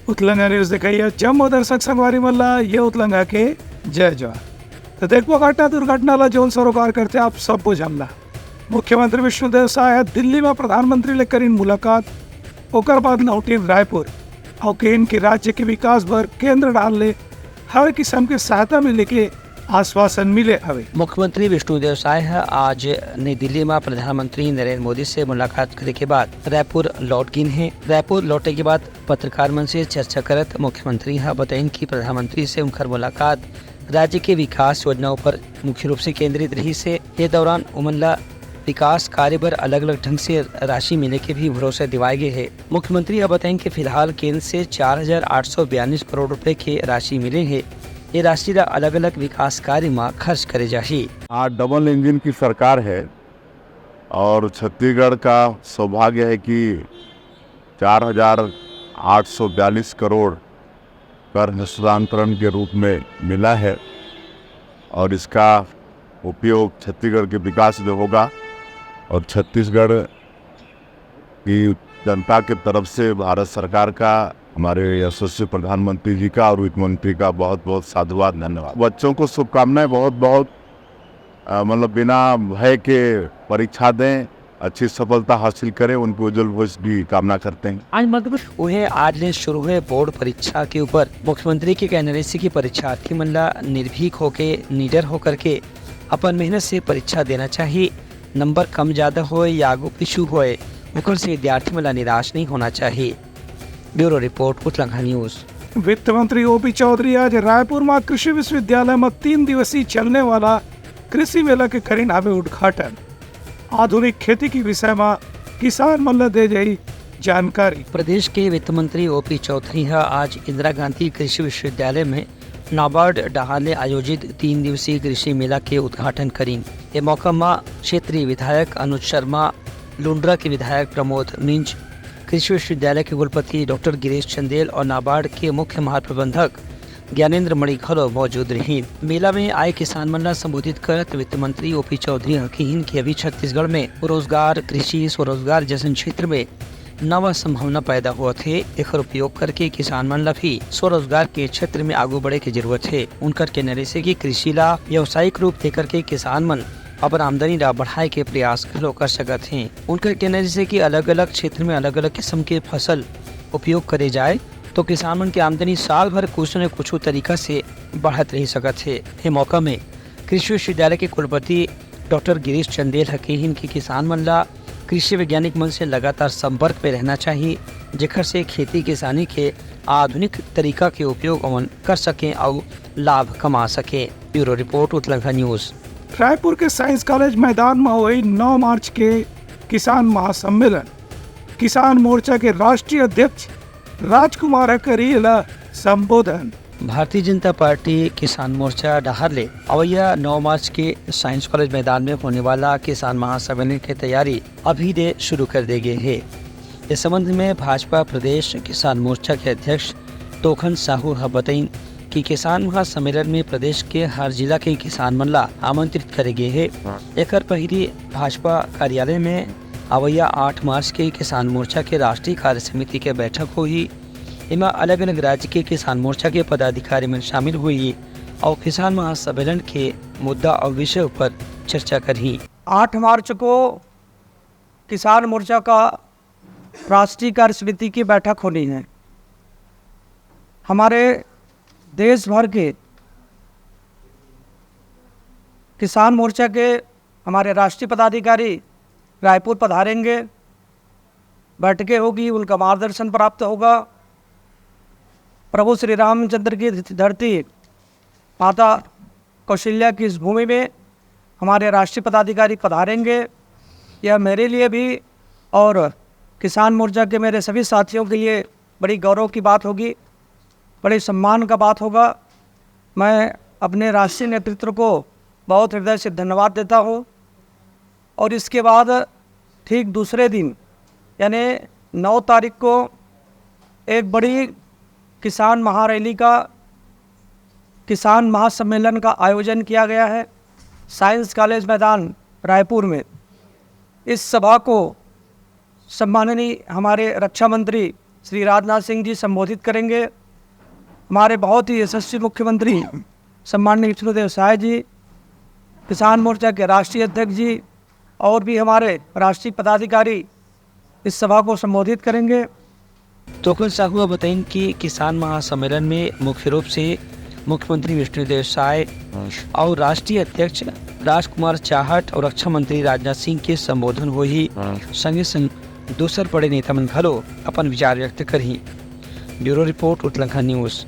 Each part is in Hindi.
उतलंगा न्यूज दिखाइए जम्मू दर्शक संगवारी मल्ला ये उतलंगा के जय जवान। तो देखो घटना दुर्घटना जोन सरोकार करते आप सब बुझ हमला। मुख्यमंत्री विष्णुदेव साय दिल्ली में प्रधानमंत्री ले करीन मुलाकात, ओकर बाद लौटीन रायपुर और केन के राज्य के विकास पर केंद्र डाल ले हर किस्म के सहायता मिले के आश्वासन मिले हवे। मुख्यमंत्री विष्णुदेव साय आज नई दिल्ली में प्रधानमंत्री नरेंद्र मोदी से मुलाकात करे के बाद रायपुर लौट गए हैं। रायपुर लौटे के बाद पत्रकार मन से चर्चा करत मुख्यमंत्री बताइन कि प्रधानमंत्री से उनकर मुलाकात राज्य के विकास योजनाओं पर मुख्य रूप से केंद्रित रही से ये दौरान उमनला विकास कार्य पर अलग अलग ढंग से राशि मिलने के भी भरोसा दिवाए गए है। मुख्यमंत्री बताएं कि फिलहाल केंद्र से 4,842 करोड़ रुपए की राशि मिले है। ये राशि अलग अलग विकास कार्य में खर्च करे जाही। आज डबल इंजन की सरकार है और छत्तीसगढ़ का सौभाग्य है कि 4,842 करोड़ कर हस्तांतरण के रूप में मिला है और इसका उपयोग छत्तीसगढ़ के विकास में होगा और छत्तीसगढ़ की जनता की तरफ से भारत सरकार का, हमारे यशस्वी प्रधानमंत्री जी का और वित्त मंत्री का बहुत बहुत साधुवाद, धन्यवाद। बच्चों को शुभकामनाएं, बहुत बहुत मतलब बिना भय के परीक्षा दें, अच्छी सफलता हासिल करें, उनके उज्जवल भविष्य की कामना करते हैं। आज मतलब उन्हें आज ने शुरू हुए बोर्ड परीक्षा के ऊपर मुख्यमंत्री के कहने से कि परीक्षार्थी मनला निर्भीक होके निडर होकर के अपन मेहनत से परीक्षा देना चाहिए। नंबर कम ज्यादा होए या आगू पिछू होए ओकर से विद्यार्थी मनला निराश नहीं होना चाहिए। Bureau report Utlanga news. वित्त मंत्री ओपी चौधरी आज रायपुर में कृषि विश्वविद्यालय में 3 दिवसीय चलने वाला कृषि मेला के करीन आवे उद्घाटन। आधुनिक खेती के विषय में किसान मल्ल दे जाई जानकारी। प्रदेश के वित्त मंत्री ओपी चौधरी आज इंदिरा गांधी कृषि विश्वविद्यालय में नाबार्ड डहाले आयोजित 3 दिवसीय कृषि मेला के उद्घाटन करीन। ये मौका में क्षेत्रीय विधायक अनुज शर्मा, लुंड्रा के विधायक प्रमोद मिंज, कृषि विश्वविद्यालय के कुलपति डॉक्टर गिरीश चंदेल और नाबार्ड के मुख्य महाप्रबंधक ज्ञानेंद्र मणिघरो मौजूद रही। मेला में आए किसान मंडल संबोधित करत वित्त मंत्री ओपी चौधरी हकीन कि अभी छत्तीसगढ़ में रोजगार, कृषि, स्वरोजगार जैसे क्षेत्र में नवा संभावना पैदा हुआ थे। एक उपयोग करके किसान मन ला भी स्वरोजगार के क्षेत्र में आगू बढ़े की जरूरत है। उनकर कहने से कि कृषि ला व्यावसायिक रूप देकर के किसान मन अपन आमदनी ला बढ़ाए के प्रयास कर सकत हैं। उनकर कहने से कि अलग अलग क्षेत्र में अलग अलग किस्म के फसल उपयोग करे जाए तो किसान मन की आमदनी साल भर कुछ न कुछ तरीका से बढ़त रह सकत है। ये मौका में कृषि विश्वविद्यालय के कुलपति डॉक्टर गिरीश चंदेल हकीन की किसान मन ला कृषि वैज्ञानिक मन से लगातार संपर्क में रहना चाहिए, जेकर से खेती किसानी के आधुनिक तरीका के उपयोग अमन कर सकें और लाभ कमा सके। Bureau report Utlanga news. Raipur के साइंस कॉलेज मैदान में हुई 9 मार्च के किसान महासम्मेलन। किसान मोर्चा के राष्ट्रीय अध्यक्ष राजकुमार करीला संबोधन। भारतीय जनता पार्टी किसान मोर्चा डहारले अवैया 9 मार्च के साइंस कॉलेज मैदान में होने वाला किसान महासम्मेलन की तैयारी अभी दे शुरू कर दी गई है। इस संबंध में भाजपा प्रदेश किसान मोर्चा के अध्यक्ष तोखन साहू बताइन कि किसान महासम्मेलन में प्रदेश के हर जिला के किसान मन ला आमंत्रित करे गए है। एक पहली भाजपा कार्यालय में अवैया 8 मार्च के किसान मोर्चा के राष्ट्रीय कार्य समिति के बैठक हुई। इनमें अलग अलग राज्य के किसान मोर्चा के पदाधिकारी में शामिल हुई और किसान महासम्मेलन के मुद्दा और विषय पर चर्चा करी। 8 मार्च को किसान मोर्चा का राष्ट्रीय कार्य समिति की बैठक होनी है। हमारे देश भर के किसान मोर्चा के हमारे राष्ट्रीय पदाधिकारी रायपुर पधारेंगे, बैठकें होगी, उनका मार्गदर्शन प्राप्त होगा। प्रभु श्री रामचंद्र की धरती माता कौशल्या की इस भूमि में हमारे राष्ट्रीय पदाधिकारी पधारेंगे। यह मेरे लिए भी और किसान मोर्चा के मेरे सभी साथियों के लिए बड़ी गौरव की बात होगी, बड़े सम्मान का बात होगा। मैं अपने राष्ट्रीय नेतृत्व को बहुत हृदय से धन्यवाद देता हूँ। और इसके बाद ठीक दूसरे दिन यानी 9 तारीख को एक बड़ी किसान महारैली का, किसान महासम्मेलन का आयोजन किया गया है साइंस कॉलेज मैदान रायपुर में। इस सभा को सम्माननीय हमारे रक्षा मंत्री श्री राजनाथ सिंह जी संबोधित करेंगे। हमारे बहुत ही यशस्वी मुख्यमंत्री सम्माननीय विष्णुदेव साय जी, किसान मोर्चा के राष्ट्रीय अध्यक्ष जी और भी हमारे राष्ट्रीय पदाधिकारी इस सभा को संबोधित करेंगे। तोकन साहू बताएं कि किसान महासम्मेलन में मुख्य रूप से मुख्यमंत्री विष्णुदेव साय और राष्ट्रीय अध्यक्ष राजकुमार चाहट और रक्षा मंत्री राजनाथ सिंह के संबोधन हो ही संगे संग दूसर बड़े नेता मन घलो अपन विचार व्यक्त करही। Bureau report Uttalangha news.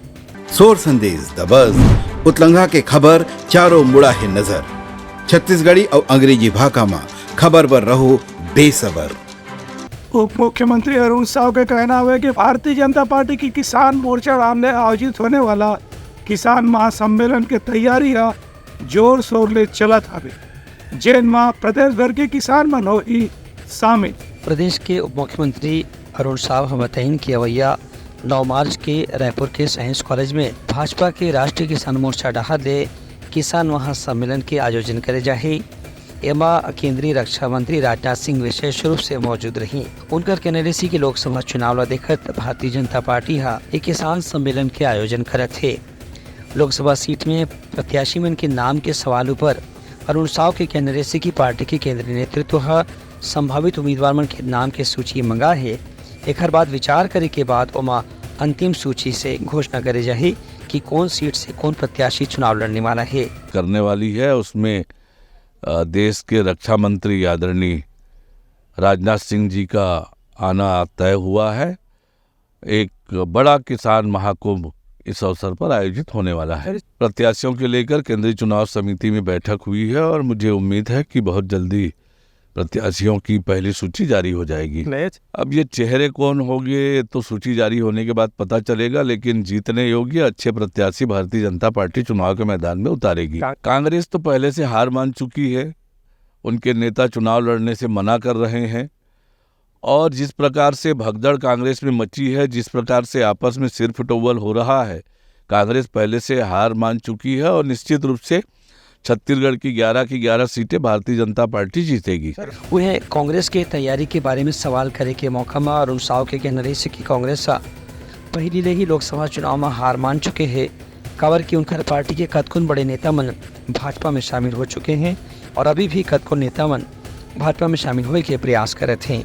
सोर संदेश द बज़ उतलंघा के खबर चारों मुड़ा है नजर। छत्तीसगढ़ी और अंग्रेजी भाषा में खबर पर रहो बेसबर। उप मुख्यमंत्री अरुण साव का कहना है कि भारतीय जनता पार्टी की किसान मोर्चा नाम में आयोजित होने वाला किसान महासम्मेलन के तैयारी जोर शोर ले चलत हवे, जेन में प्रदेश भर के किसान मन होई शामिल। प्रदेश के उप मुख्यमंत्री अरुण साव बताइन कि अवैया 9 मार्च के रायपुर के साइंस कॉलेज में भाजपा के राष्ट्रीय किसान मोर्चा डहार ले किसान महासम्मेलन के आयोजन करे जाही। एमा केंद्रीय रक्षा मंत्री राजनाथ सिंह विशेष रूप से मौजूद रही। उनकर कहने से कि लोकसभा चुनाव ला देखत भारतीय जनता पार्टी एक किसान सम्मेलन के आयोजन करत है। लोकसभा सीट में प्रत्याशी मन के नाम के सवाल पर अरुण साव के कहने से कि पार्टी के केंद्रीय नेतृत्व संभावित उम्मीदवार मन के नाम के सूची मंगा है। एक बाद विचार करे के बाद ओमा अंतिम सूची से घोषणा करे जाही कि कौन सीट से कौन प्रत्याशी चुनाव लड़ने वाला है करने वाली है। उसमें देश के रक्षा मंत्री आदरणीय राजनाथ सिंह जी का आना तय हुआ है। एक बड़ा किसान महाकुंभ इस अवसर पर आयोजित होने वाला है। प्रत्याशियों के लेकर केंद्रीय चुनाव समिति में बैठक हुई है और मुझे उम्मीद है कि बहुत जल्दी प्रत्याशियों की पहली सूची जारी हो जाएगी। अब ये चेहरे कौन होंगे तो सूची जारी होने के बाद पता चलेगा, लेकिन जीतने योग्य अच्छे प्रत्याशी भारतीय जनता पार्टी चुनाव के मैदान में उतारेगी। कांग्रेस तो पहले से हार मान चुकी है, उनके नेता चुनाव लड़ने से मना कर रहे हैं और जिस प्रकार से भगदड़ कांग्रेस में मची है, जिस प्रकार से आपस में सिर फुटोवल हो रहा है, कांग्रेस पहले से हार मान चुकी है और निश्चित रूप से छत्तीसगढ़ की 11 की 11 सीटें भारतीय जनता पार्टी जीतेगी। वह कांग्रेस के तैयारी के बारे में सवाल करे के मौका में अरुण साव के कहने से कि कांग्रेस पहली ले ही लोकसभा चुनाव में हार मान चुके हैं। काबर की उनकर पार्टी के कतकुन बड़े नेता मन भाजपा में शामिल हो चुके हैं और अभी भी कतकुन नेता मन भाजपा में शामिल होने के प्रयास कर रहे थे।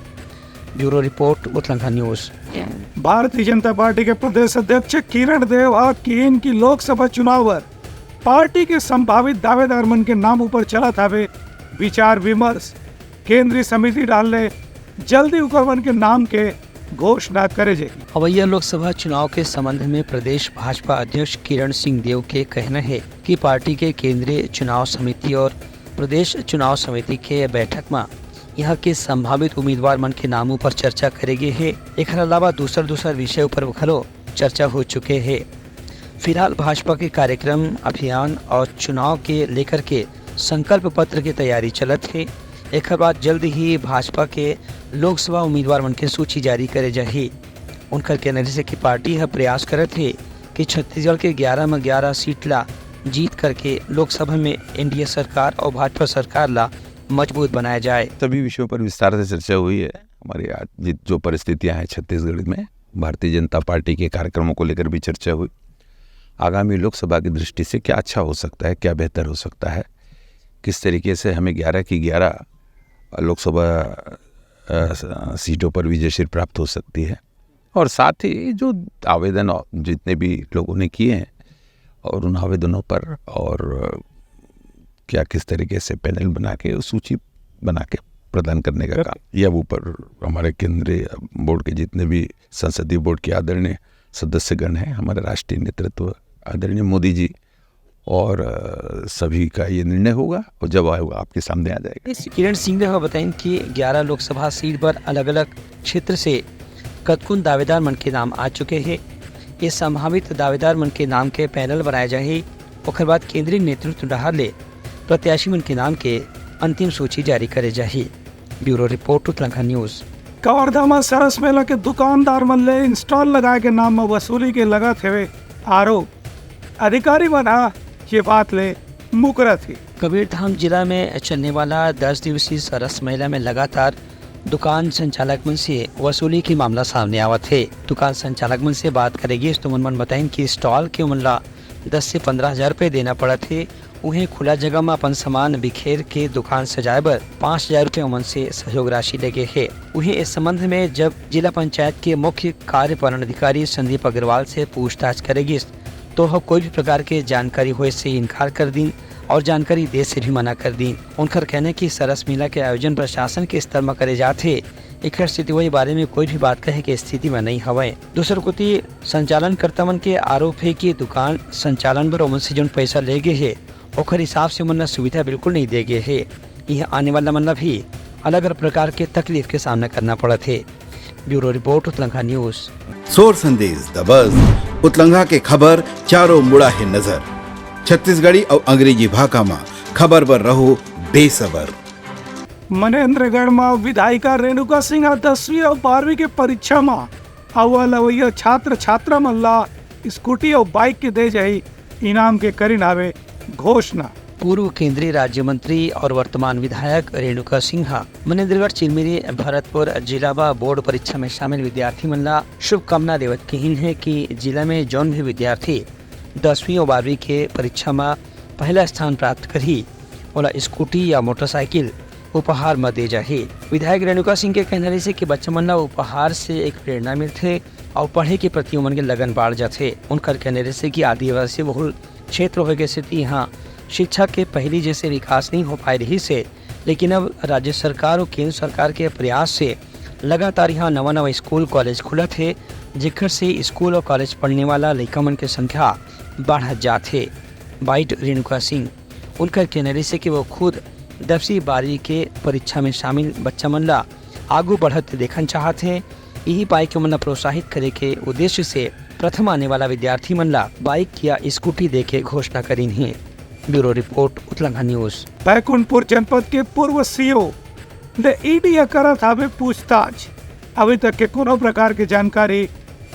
Bureau report Uttalangha news. Bharatiya Janata party के प्रदेश अध्यक्ष किरण देव और केन की लोकसभा चुनाव पर पार्टी के संभावित दावेदार मन के नाम ऊपर चला था वे विचार विमर्श केंद्रीय समिति डालने जल्दी उकर मन के नाम के घोषणा करे जाएगी। अवैया लोकसभा चुनाव के संबंध में प्रदेश भाजपा अध्यक्ष किरण सिंह देव के कहना है कि पार्टी के केंद्रीय चुनाव समिति और प्रदेश चुनाव समिति के बैठक में यहाँ के संभावित उम्मीदवार मन के नामों पर चर्चा करेगी है। एक अलावा दूसर विषय पर खलो चर्चा हो चुके हैं। फिलहाल भाजपा के कार्यक्रम अभियान और चुनाव के लेकर के संकल्प पत्र की तैयारी चलत है। एक बाद जल्द ही भाजपा के लोकसभा उम्मीदवार मन के सूची जारी करे जाही। उनका कहने से कि पार्टी यह प्रयास करत है कि छत्तीसगढ़ के 11 में 11 सीट ला जीत करके लोकसभा में एनडीए सरकार और भाजपा सरकार ला मजबूत बनाया जाए। सभी विषयों पर विस्तार से चर्चा हुई है। हमारी आज जो परिस्थितियां हैं छत्तीसगढ़ में, भारतीय जनता पार्टी के कार्यक्रमों को लेकर भी चर्चा हुई। आगामी लोकसभा की दृष्टि से क्या अच्छा हो सकता है, क्या बेहतर हो सकता है, किस तरीके से हमें 11 की 11 लोकसभा सीटों पर विजयश्री प्राप्त हो सकती है और साथ ही जो आवेदन जितने भी लोगों ने किए हैं और उन आवेदनों पर और क्या किस तरीके से पैनल बना के सूची बना के प्रदान करने का काम, यह ऊपर हमारे केंद्रीय बोर्ड के जितने भी संसदीय बोर्ड के आदरणीय सदस्यगण हैं, हमारे राष्ट्रीय नेतृत्व आदरणीय मोदी जी और सभी का ये निर्णय होगा और जब आएगा आपके सामने आ जाएगा। किरण सिंह ने बताया कि 11 लोकसभा सीट पर अलग अलग क्षेत्र से कतकुन दावेदार मन के नाम आ चुके हैं। ये संभावित दावेदार मन के नाम के पैनल बनाए जाए और बाद केंद्रीय नेतृत्व डहार ले प्रत्याशी मन के नाम के अंतिम सूची जारी करे जाही। Bureau report Uttalangha news. Kawardha सरस मेला के दुकानदार मन ले इंस्टॉल लगाए के नाम में वसूली के लगत है आरोप अधिकारी बना ये बात ले मुकरत थी। कबीरधाम जिला में चलने वाला 10 दिवसीय सरस मेला में लगातार दुकान संचालक मन से वसूली की मामला सामने आवत है। दुकान संचालक मन से बात करेगी तो मन बताएं कि स्टॉल के उमन 10 से 15 हजार रुपये देना पड़ा थे। उन्हें खुला जगह में अपन सामान बिखेर के दुकान सजाए बर 5 हजार रुपये उमन से सहयोग राशि लगे है। उन्हें इस संबंध में जब जिला पंचायत के मुख्य कार्यपालन अधिकारी संदीप अग्रवाल से पूछताछ करेगी तो वह कोई भी प्रकार के जानकारी हुए से इनकार कर दी और जानकारी दे से भी मना कर दी। उनकर कहने की सरस मेला के आयोजन प्रशासन के स्तर में करे जाते एक स्थिति वही बारे में कोई भी बात कहे के स्थिति में नहीं हवे। दूसर कोती संचालन कर्ता मन के आरोप है कि दुकान संचालन पर उमन से जो पैसा ले गए है ओखर हिसाब से मन सुविधा बिल्कुल नहीं दे गए है। यह आने वाला मन भी अलग अलग प्रकार के तकलीफ के सामना करना पड़ा थे। Bureau report Uttalangha news. सोर संदेश द बज़ उतलंघा के खबर चारों मुड़ा है नजर। छत्तीसगढ़ी और अंग्रेजी भाषा में खबर पर रहो बेसबर। मनेन्द्रगढ़ में विधायिका रेणुका सिंह 10वीं और 12वीं के परीक्षा में अव्वल अवैया छात्र छात्रा मल्ला स्कूटी और बाइक के दे जाई इनाम के करीन आवे घोषणा। पूर्व केंद्रीय राज्य मंत्री और वर्तमान विधायक रेणुका सिन्हा मनेन्द्रगढ़ चिरमिरी भरतपुर जिला व बोर्ड परीक्षा में शामिल विद्यार्थी मल्ला शुभकामना देवत कहीन है कि जिला में जौन भी विद्यार्थी 10वीं और 12वीं के परीक्षा में पहला स्थान प्राप्त करी ओला स्कूटी या मोटरसाइकिल उपहार में दे जाए। विधायक रेणुका सिंह के कहने से कि बच्चा मन ला उपहार से एक प्रेरणा मिलते और पढ़े के प्रति उमन के लगन बढ़ जाते। उनकर कहने से कि आदिवासी बहुल क्षेत्र हो गए स्थिति यहाँ शिक्षा के पहली जैसे विकास नहीं हो पाए रही से, लेकिन अब राज्य सरकार और केंद्र सरकार के प्रयास से लगातार यहाँ नवा स्कूल कॉलेज खुला थे जिकर से स्कूल और कॉलेज पढ़ने वाला लड़का मन की संख्या बढ़ जाते। बाइट रेणुका सिंह उनकर कहने से कि वो खुद 10वीं 12वीं के परीक्षा में शामिल बच्चा मन ला आगू बढ़त देखना चाहते हैं। यही बाइक के मन प्रोत्साहित करे के उद्देश्य से प्रथम आने वाला विद्यार्थी मन ला बाइक या स्कूटी दे के घोषणा करी है। Bureau report Uttalangha news. Baikunthpur जनपद के पूर्व सीओ ने ईडी करत हवे पूछताछ। अभी तक के कोनो प्रकार की जानकारी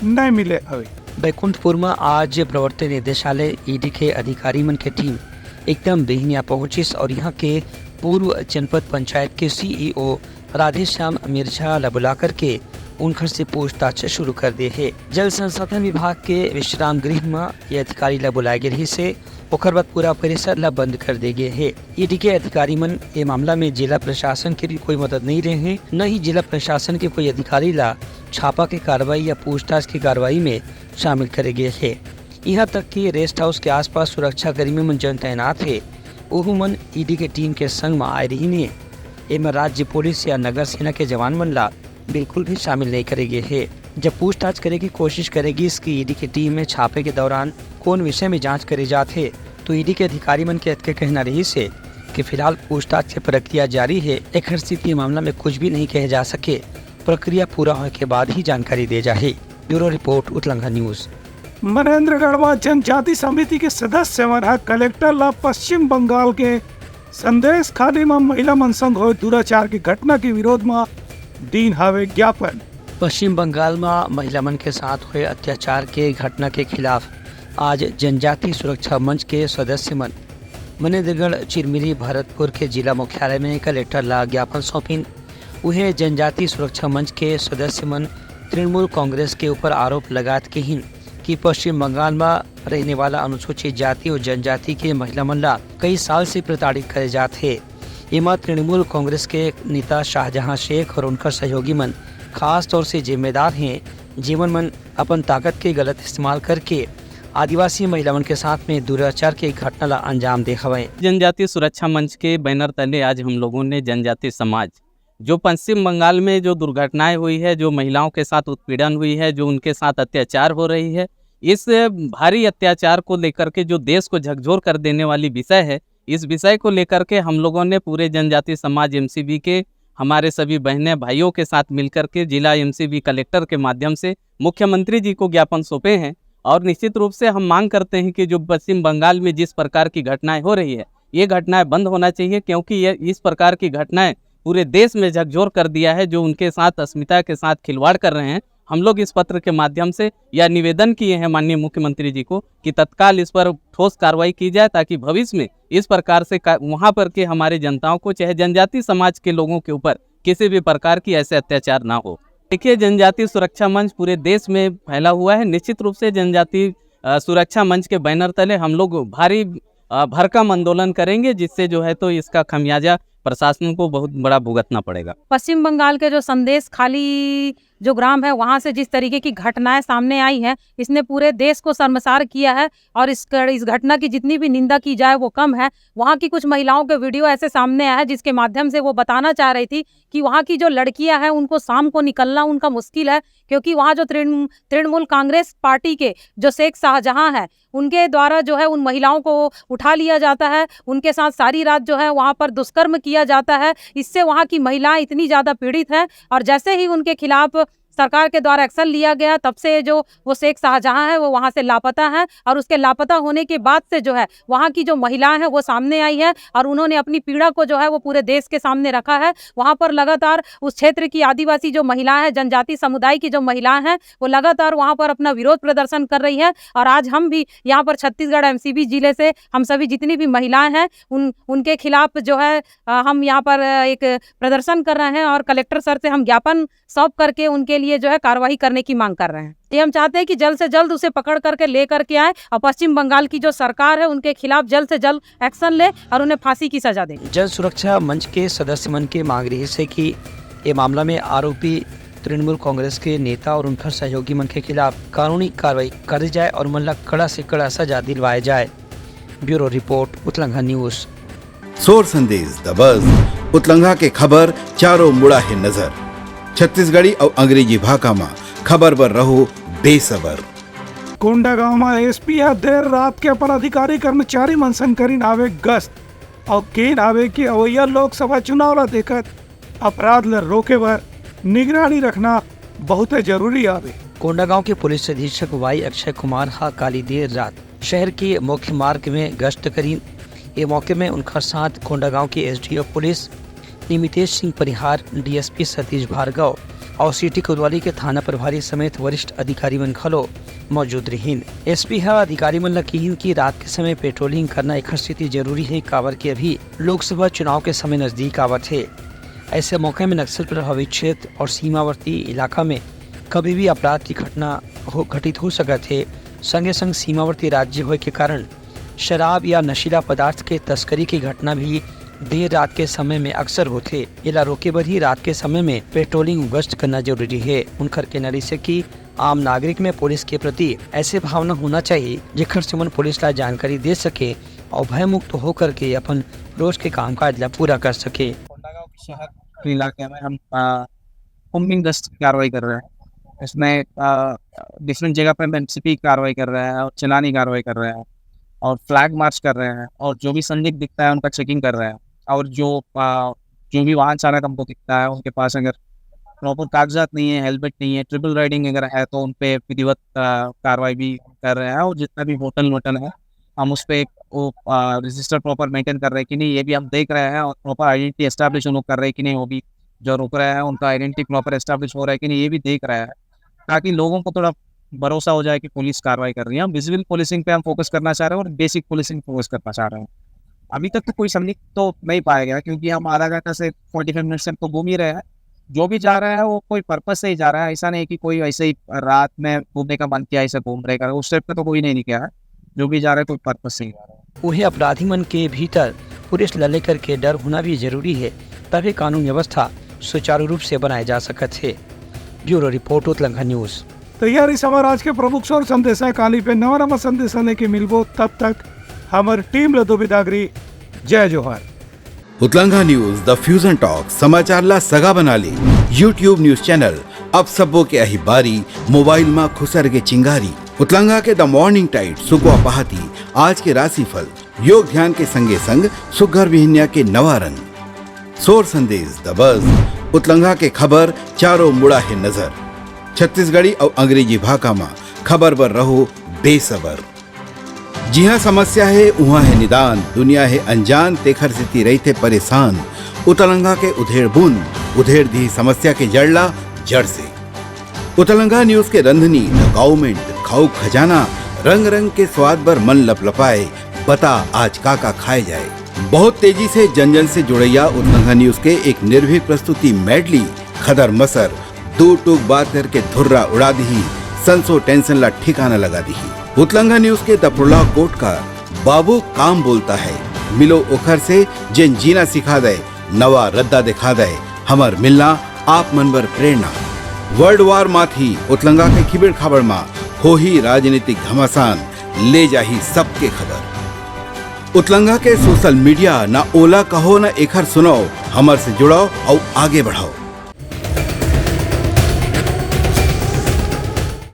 नहीं मिले हवे। बैकुंठपुर में आज प्रवर्तन निदेशालय ईडी के अधिकारी मन के टीम एकदम बेहनिया पहुंचिस और यहाँ के पूर्व जनपद पंचायत के सीईओ राधेश्याम मिर्झा ला बुला करके उनकर से पूछताछ शुरू कर दी है। जल संसाधन विभाग के विश्राम गृह में ये अधिकारी ला बुलाए गए से ओकर बाद पूरा परिसर ला बंद कर दे गए है। ईडी के अधिकारी मन ये मामला में जिला प्रशासन के भी कोई मदद नहीं रहे हैं, न ही जिला प्रशासन के कोई अधिकारी ला छापा की कार्रवाई या पूछताछ की कार्रवाई में शामिल करे गए है। यहाँ तक कि रेस्ट हाउस के आसपास सुरक्षा कर्मी मन जन तैनात है ओहू मन ईडी के टीम के संग में आए रही ने। एम राज्य पुलिस या नगर सेना के जवान मन ला बिल्कुल भी शामिल नहीं करेगी है। जब पूछताछ करे की कोशिश करेगी इसकी ईडी की टीम में छापे के दौरान कौन विषय में जांच करे जाते तो ईडी के अधिकारी मन के कहना रही से कि फिलहाल पूछताछ की प्रक्रिया जारी है। एक स्थिति मामला में कुछ भी नहीं कहे जा सके, प्रक्रिया पूरा होने के बाद ही जानकारी दे जाए। Bureau report Uttalangha news. Manendragarh में जनजाति समिति के सदस्य मन कलेक्टर ला पश्चिम बंगाल के संदेश खाली में महिला मन संग हुए दुराचार की घटना के विरोध में दिन हवे ज्ञापन। पश्चिम बंगाल में महिला मन के साथ हुए अत्याचार के घटना के खिलाफ आज जनजाति सुरक्षा मंच के सदस्य मन मनेन्द्रगढ़ चिरमिरी भरतपुर के जिला मुख्यालय में कलेक्टर ला ज्ञापन सौंपिन। उन्हें जनजाति सुरक्षा मंच के सदस्य मन तृणमूल कांग्रेस के ऊपर आरोप लगात के ही कि पश्चिम बंगाल में रहने वाला अनुसूचित जाति और जनजाति के महिला मन ला कई साल से प्रताड़ित करे जाते। एमा तृणमूल कांग्रेस के नेता शाहजहां शेख और उनका सहयोगी मन खास तौर से जिम्मेदार हैं, जीवन मन अपन ताकत के गलत इस्तेमाल करके आदिवासी महिला मन के साथ में दुराचार के घटना ला अंजाम दे हवे। जनजातीय सुरक्षा मंच के बैनर तले आज हम लोगों ने जनजातीय समाज जो पश्चिम बंगाल में जो दुर्घटनाएं हुई है, जो महिलाओं के साथ उत्पीड़न हुई है, जो उनके साथ अत्याचार हो रही है, इस भारी अत्याचार को लेकर के जो देश को झकझोर कर देने वाली विषय है, इस विषय को लेकर के हम लोगों ने पूरे जनजातीय समाज एमसीबी के हमारे सभी बहनें भाइयों के साथ मिलकर के जिला एमसीबी कलेक्टर के माध्यम से मुख्यमंत्री जी को ज्ञापन सौंपे हैं। और निश्चित रूप से हम मांग करते हैं कि जो पश्चिम बंगाल में जिस प्रकार की घटनाएं हो रही है, ये घटनाएं बंद होना चाहिए, क्योंकि ये इस प्रकार की घटनाएं पूरे देश में झकझोर कर दिया है। जो उनके साथ अस्मिता के साथ खिलवाड़ कर रहे हैं, हम लोग इस पत्र के माध्यम से यह निवेदन किए हैं माननीय मुख्यमंत्री जी को कि तत्काल इस पर ठोस कार्रवाई की जाए, ताकि भविष्य में इस प्रकार से वहाँ पर के हमारे जनताओं को, चाहे जनजाति समाज के लोगों के ऊपर किसी भी प्रकार की ऐसे अत्याचार ना हो। देखिए, जनजातीय सुरक्षा मंच पूरे देश में फैला हुआ है। निश्चित रूप से जनजातीय सुरक्षा मंच के बैनर तले हम लोग भारी भरकम आंदोलन करेंगे, जिससे जो है तो इसका खमियाजा प्रशासन को बहुत बड़ा भुगतना पड़ेगा। पश्चिम बंगाल के जो संदेश खाली जो ग्राम है वहाँ से जिस तरीके की घटनाएं सामने आई हैं, इसने पूरे देश को शर्मसार किया है और इस घटना की जितनी भी निंदा की जाए वो कम है। वहाँ की कुछ महिलाओं के वीडियो ऐसे सामने आया है जिसके माध्यम से वो बताना चाह रही थी कि वहाँ की जो लड़कियां हैं उनको शाम को निकलना उनका मुश्किल है, क्योंकि वहाँ जो तृणमूल कांग्रेस पार्टी के जो शेख शाहजहां है उनके द्वारा जो है उन महिलाओं को उठा लिया जाता है, उनके साथ सारी रात जो है वहाँ पर दुष्कर्म किया जाता है। इससे वहाँ की महिलाएं इतनी ज़्यादा पीड़ित हैं और जैसे ही उनके खिलाफ सरकार के द्वारा एक्शन लिया गया तब से जो वो शेख शाहजहां है वो वहाँ से लापता है और उसके लापता होने के बाद से जो है वहाँ की जो महिलाएं हैं वो सामने आई है और उन्होंने अपनी पीड़ा को जो है वो पूरे देश के सामने रखा है। वहाँ पर लगातार उस क्षेत्र की आदिवासी जो महिलाएं हैं, जनजाति समुदाय की जो महिलाएं हैं, वो लगातार वहाँ पर अपना विरोध प्रदर्शन कर रही है। और आज हम भी यहाँ पर छत्तीसगढ़ एमसीबी जिले से हम सभी जितनी भी महिलाएं हैं उनके खिलाफ जो है हम यहाँ पर एक प्रदर्शन कर रहे हैं और कलेक्टर सर से हम ज्ञापन सौंप करके उनके लिए जो है कार्रवाई करने की मांग कर रहे हैं। ये हम चाहते हैं कि जल्द से जल्द उसे पकड़ करके ले करके आए और पश्चिम बंगाल की जो सरकार है उनके खिलाफ जल्द से जल्द एक्शन ले और उन्हें फांसी की सजा दे। जन सुरक्षा मंच के सदस्य मन के मांग रही है कि ये मामला में आरोपी तृणमूल कांग्रेस के नेता और उनका सहयोगी मन के खिलाफ कानूनी कार्रवाई करी जाए और मन कड़ा से कड़ा सजा दिलवाया जाए। Bureau report, Utlangha news. सोर संदेश द बज़ उतलंघा के खबर चारों मुड़ा है नजर। छत्तीसगढ़ी और अंग्रेजी भाषा में खबर पर रहो बेसबर। कोंडागांव में एसपी देर रात के अपन अधिकारी कर्मचारी मन संग करीन आवे गश्त और केन आवे कि अवैया लोकसभा चुनाव ला देखत अपराध ल रोके बर निगरानी रखना बहुत जरूरी आवे। कोंडागांव के पुलिस अधीक्षक वाई अक्षय कुमार हा काली देर रात शहर के मुख्य मार्ग में गश्त करीन। ये मौके में उनका साथ कोंडागांव के SDO police Nimitesh Singh Parihar, DSP Satish Bhargava और सिटी कोतवाली के थाना प्रभारी समेत वरिष्ठ अधिकारी मन खलो मौजूद रहीन। एसपी हा अधिकारी मन लकीन की रात के समय पेट्रोलिंग करना एक स्थिति जरूरी है, काबर के अभी लोकसभा चुनाव के समय नजदीक आवत है। ऐसे मौके में नक्सल प्रभावित क्षेत्र और सीमावर्ती इलाका में कभी भी अपराध की घटना घटित हो सकत है। संगे संग सीमावर्ती राज्य होने के कारण शराब या नशीला पदार्थ के तस्करी की घटना भी देर रात के समय में अक्सर होते। इला रोके बर ही रात के समय में पेट्रोलिंग गश्त करना जरूरी है। उनकर कहना से कि आम नागरिक में पुलिस के प्रति ऐसे भावना होना चाहिए जेकर से मन पुलिस ला जानकारी दे सके और भय मुक्त होकर के अपन रोज के कामकाज ला पूरा कर सके। शहर इलाके में हम कॉम्बिंग गश्त की कार्रवाई कर रहे हैं। इसमें डिफरेंट जगह पे एमसीपी कार्रवाई कर रहे हैं और चलानी कार्रवाई कर रहे हैं और फ्लैग मार्च कर रहे हैं और जो भी संदिग्ध दिखता है उनका चेकिंग कर रहे हैं और जो भी वाहन चालक हमको दिखता है उनके पास अगर प्रॉपर कागजात नहीं है, हेलमेट नहीं है, ट्रिपल राइडिंग अगर है तो उन पे विधिवत कार्रवाई भी कर रहे हैं। और जितना भी होटल वोटल है हम उस पर वो रजिस्टर प्रॉपर मेंटेन कर रहे हैं कि नहीं, ये भी हम देख रहे हैं और प्रॉपर आइडेंटिटी एस्टैब्लिश उन कर रहे हैं कि नहीं, वो भी जो रुक रहे हैं उनका आइडेंटिटी प्रॉपर एस्टैब्लिश हो रहा है कि नहीं, ये भी देख रहे हैं ताकि लोगों को थोड़ा भरोसा हो जाए कि पुलिस कार्रवाई कर रही है। हम विजुअल पुलिसिंग पे हम फोकस करना चाह रहे हैं और बेसिक पुलिसिंग फोकस करना चाह रहे हैं। अभी तक तो कोई संदिग्ध तो नहीं पाया गया क्योंकि हम आधा घंटा से 45 मिनट से तो घूम ही रहे हैं। जो भी जा रहा है वो कोई पर्पस से ही जा रहा है, ऐसा नहीं कि कोई ऐसे ही रात में घूमने का मन किया ऐसे घूम रहेगा, उस टाइप का तो कोई नहीं निकला है। जो भी जा रहा है कोई पर्पस से ही जा रहा है। उन्हें अपराधी मन के भीतर पुलिस ला लेकर के डर होना भी जरूरी है, तभी कानून व्यवस्था सुचारू रूप से बनाया जा सकत है। Bureau report, Utlangha news. तैयारी सवार आज के प्रमुख शोर संदेशा काली पे नवा संदेशा लेके मिलबो, तब तक हमारी टीम लदो बिदागरी। जय जोहार। उतलंघा न्यूज द फ्यूजन टॉक समाचार ला सगा बना ली। यूट्यूब न्यूज चैनल अब सबो के अही बारी मोबाइल में खुसर के चिंगारी। उतलंघा के द मॉर्निंग टाइट सुगवा पहाती आज के राशिफल योग ध्यान के संगे संग सुघर विहिन्या के नवा रंग। सोर संदेश द बज़ उतलंघा के खबर चारों मुड़ा है नजर। छत्तीसगढ़ी और अंग्रेजी भाषा में खबर पर रहो बेसबर। जिहाँ समस्या है वहाँ है निदान, दुनिया है अनजान तेखर स्थिति रहते परेशान। उतलंघा के उधेड़ बूंद उधेड़ दी समस्या के जड़ला जड़ से। उतलंघा न्यूज के रंधनी गवर्नमेंट खाऊ खजाना रंग रंग के स्वाद पर मन लपलपाए। बता आज का खाए जाए। बहुत तेजी से जन जन से जुड़ैया उतलंघा न्यूज के एक निर्भीक प्रस्तुति मेडली खदर मसर दो टूक बात करके धुर्रा उड़ा दी, संसो टेंशन ला ठिकाना लगा दी। उतलंघा न्यूज के दपरुला कोट का बाबू काम बोलता है, मिलो उखर से जिन जीना सिखा दे, नवा रद्दा दिखा दे, हमर मिलना आप मनबर प्रेरणा। वर्ल्ड वार माथी उतलंगा के खिबड़ खबर मा हो ही राजनीतिक घमासान ले जाही सबके खबर। उतलंगा के सोशल मीडिया ना ओला कहो ना एखर सुनाओ, हमर से जुड़ाओ और आगे बढ़ाओ।